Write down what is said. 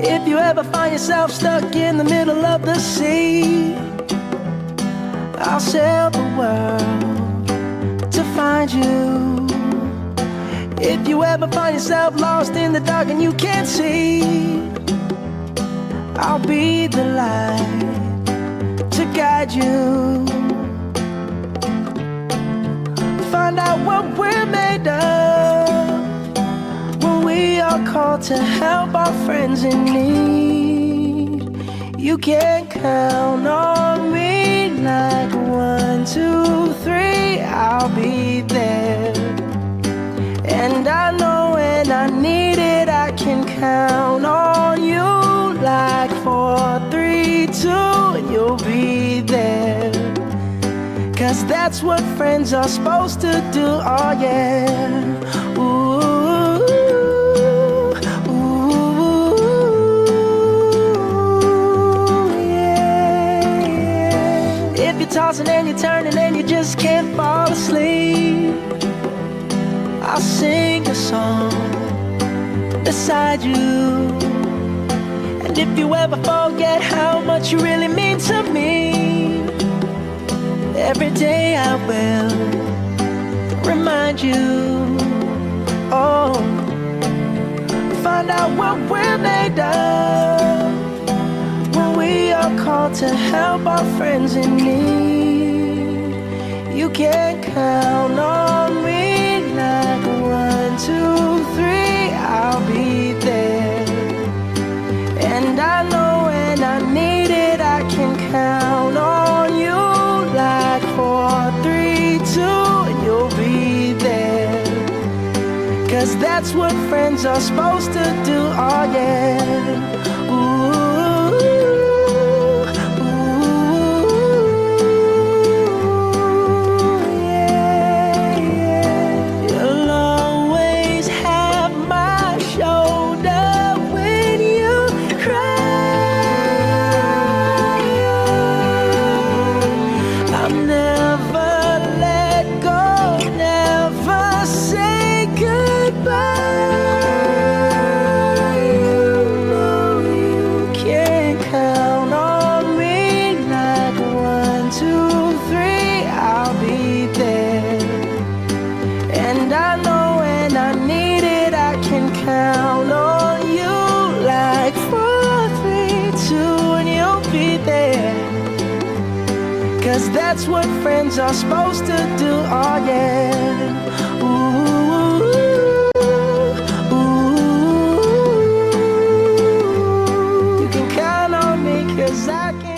If you ever find yourself stuck in the middle of the sea, I'll sail the world to find you. If you ever find yourself lost in the dark and you can't see, I'll be the light to guide you. Find out what we're made of when we are called to help our friends in need. You can count on me like 1, 2, 3, I'll be there. And I know when I need it, I can count on you like 4, 3, 2, and you'll be there. 'Cause that's what friends are supposed to do, oh yeah. Ooh, ooh, yeah. If you're tossing and you're turning and you just can't fall asleep, I'll sing a song beside you. And if you ever forget how much you really mean to me, every day I will remind you. Oh, find out what we're made of when we are called to help our friends in need. You can count on me like 1, 2, 3, I'll be there. And I know when I need it, I can count on you like 4, 3, 2, and you'll be there. 'Cause that's what friends are supposed to do, oh yeah. Ooh, ooh, yeah, yeah. You'll always have my shoulder when you cry. I'll never let go, never say goodbye. You know you can count on me like 1, 2, 3, I'll be there. And I know when I need it, I can count on you like 4, 3, 2, and you'll be there. 'Cause that's what friends are supposed to do, oh yeah. Ooh, ooh, you can count on me 'cause I can.